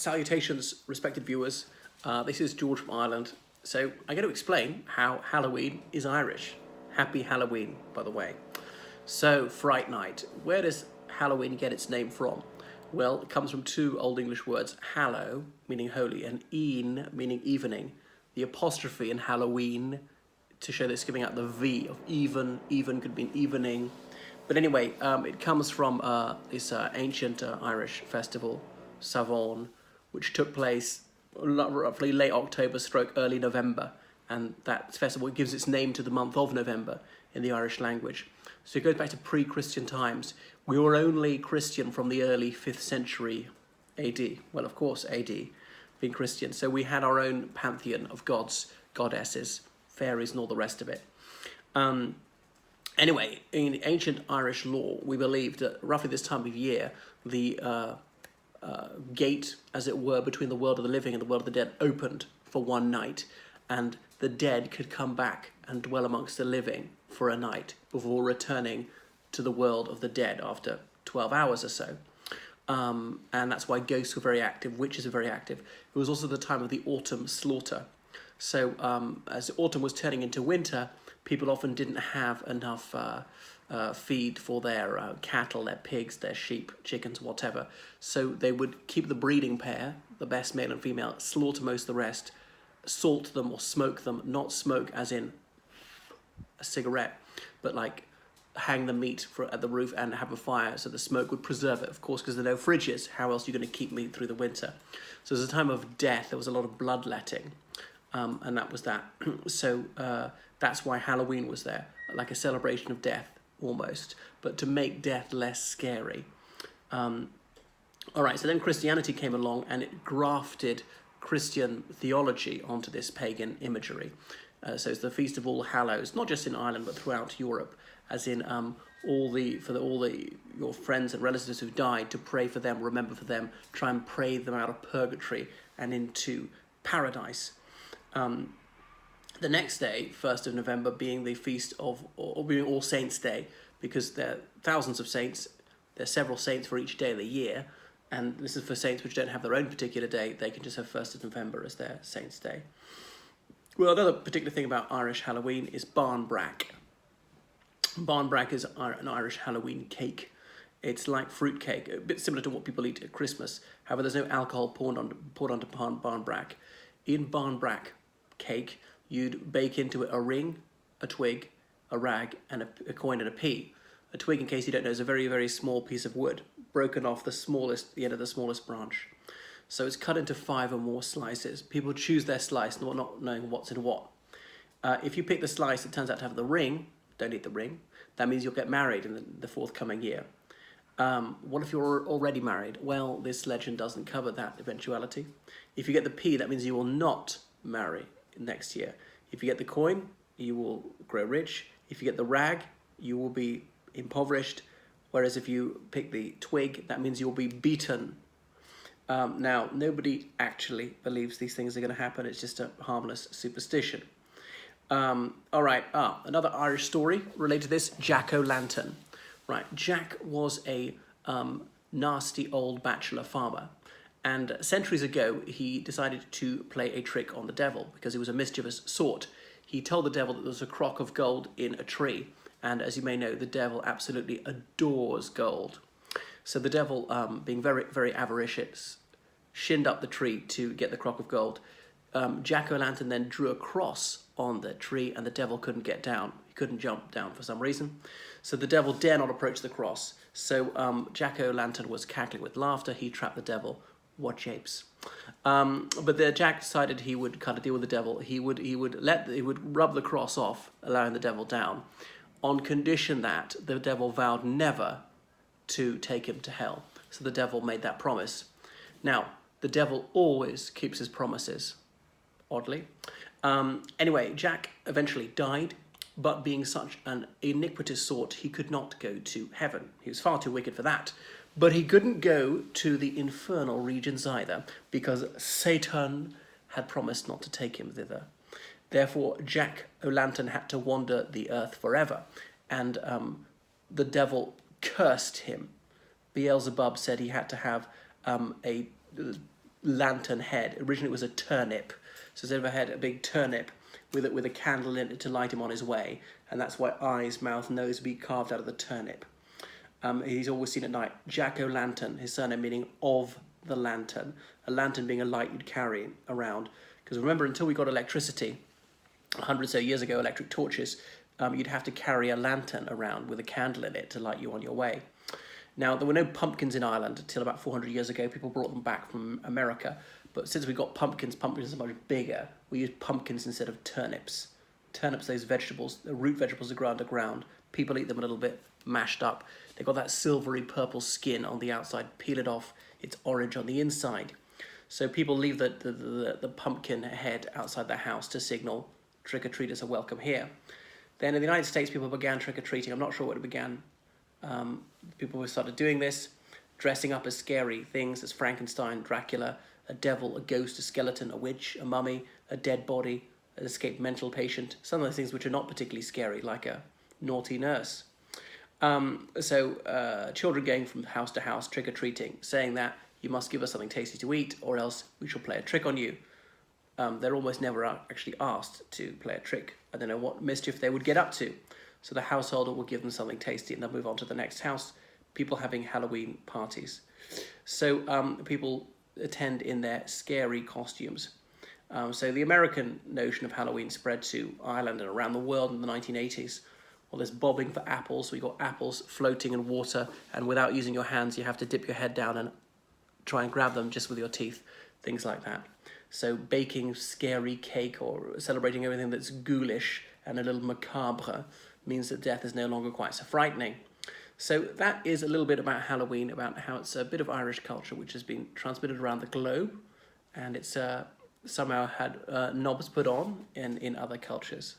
Salutations, respected viewers. This is George from Ireland. So I'm going to explain how Halloween is Irish. Happy Halloween, by the way. So, Fright Night. Where does Halloween get its name from? Well, it comes from two Old English words, hallow, meaning holy, and een, meaning evening. The apostrophe in Halloween, to show that it's giving out the V of even could mean evening. But anyway, it comes from this ancient Irish festival, Samhain, which took place roughly late October / early November. And that festival gives its name to the month of November in the Irish language. So it goes back to pre-Christian times. We were only Christian from the early 5th century AD. Well, of course, AD, being Christian. So we had our own pantheon of gods, goddesses, fairies, and all the rest of it. Anyway, in ancient Irish law, we believed that roughly this time of year, the gate, as it were, between the world of the living and the world of the dead opened for one night, and the dead could come back and dwell amongst the living for a night before returning to the world of the dead after 12 hours or so. And that's why ghosts were very active, witches were very active. It was also the time of the autumn slaughter. So as autumn was turning into winter, people often didn't have enough feed for their cattle, their pigs, their sheep, chickens, whatever. So they would keep the breeding pair, the best male and female, slaughter most of the rest, salt them or smoke them, not smoke as in a cigarette, but like hang the meat at the roof and have a fire so the smoke would preserve it, of course, because there are no fridges. How else are you going to keep meat through the winter? So as a time of death, there was a lot of bloodletting, and that was that. So that's why Halloween was there, like a celebration of death almost, but to make death less scary. All right, so then Christianity came along and it grafted Christian theology onto this pagan imagery. So it's the Feast of All Hallows, not just in Ireland but throughout Europe, as in all your friends and relatives who've died, to pray for them, remember for them, try and pray them out of purgatory and into paradise. The next day, 1st of November, being the feast of, or being All Saints' Day, because there are thousands of saints, there are several saints for each day of the year, and this is for saints which don't have their own particular day, they can just have 1st of November as their Saints' Day. Well, another particular thing about Irish Halloween is barnbrack. Barnbrack is an Irish Halloween cake. It's like fruit cake, a bit similar to what people eat at Christmas. However, there's no alcohol poured onto barnbrack. In barnbrack cake, you'd bake into it a ring, a twig, a rag, and a coin and a pea. A twig, in case you don't know, is a very, very small piece of wood, broken off the end of the smallest branch. So it's cut into 5 or more slices. People choose their slice, not knowing what's in what. If you pick the slice that turns out to have the ring, don't eat the ring. That means you'll get married in the forthcoming year. What if you're already married? Well, this legend doesn't cover that eventuality. If you get the pea, that means you will not marry next year. If you get the coin, you will grow rich. If you get the rag, you will be impoverished. Whereas if you pick the twig, that means you'll be beaten. Now, nobody actually believes these things are going to happen. It's just a harmless superstition. All right, another Irish story related to this, Jack-o'-lantern. Right, Jack was a nasty old bachelor farmer. And centuries ago, he decided to play a trick on the devil because he was a mischievous sort. He told the devil that there was a crock of gold in a tree. And as you may know, the devil absolutely adores gold. So the devil, being very, very avaricious, shinned up the tree to get the crock of gold. Jack-o'-lantern then drew a cross on the tree and the devil couldn't get down. He couldn't jump down for some reason. So the devil dare not approach the cross. So Jack-o'-lantern was cackling with laughter. He trapped the devil. What japes. But Jack decided he would kind of deal with the devil. He would rub the cross off, allowing the devil down, on condition that the devil vowed never to take him to hell. So the devil made that promise. Now, the devil always keeps his promises, oddly. Anyway, Jack eventually died, but being such an iniquitous sort, he could not go to heaven. He was far too wicked for that. But he couldn't go to the infernal regions either, because Satan had promised not to take him thither. Therefore, Jack-o'-lantern had to wander the earth forever, and the devil cursed him. Beelzebub said he had to have a lantern head. Originally it was a turnip. So instead of a head, a big turnip with a candle in it to light him on his way. And that's why eyes, mouth, nose be carved out of the turnip. He's always seen at night. Jack-o'-lantern, his surname meaning of the lantern. A lantern being a light you'd carry around. Because remember, until we got electricity, 100 or so years ago, electric torches, you'd have to carry a lantern around with a candle in it to light you on your way. Now, there were no pumpkins in Ireland until about 400 years ago. People brought them back from America. But since we got pumpkins are much bigger. We use pumpkins instead of turnips. Turnips, those vegetables, the root vegetables that grow underground. People eat them a little bit mashed up. They've got that silvery purple skin on the outside. Peel it off. It's orange on the inside. So people leave the pumpkin head outside their house to signal trick-or-treaters are welcome here. Then in the United States, people began trick-or-treating. I'm not sure when it began. People started doing this, dressing up as scary things, as Frankenstein, Dracula, a devil, a ghost, a skeleton, a witch, a mummy, a dead body, an escaped mental patient, some of those things which are not particularly scary, like a naughty nurse. Children going from house to house trick-or-treating, saying that you must give us something tasty to eat or else we shall play a trick on you. They're almost never actually asked to play a trick. I don't know what mischief they would get up to. So the householder will give them something tasty and they'll move on to the next house, people having Halloween parties. So people attend in their scary costumes. So the American notion of Halloween spread to Ireland and around the world in the 1980s. Well, there's bobbing for apples. We got apples floating in water, and without using your hands, you have to dip your head down and try and grab them just with your teeth, things like that. So baking scary cake or celebrating everything that's ghoulish and a little macabre means that death is no longer quite so frightening. So that is a little bit about Halloween, about how it's a bit of Irish culture which has been transmitted around the globe, and it's somehow had knobs put on in other cultures.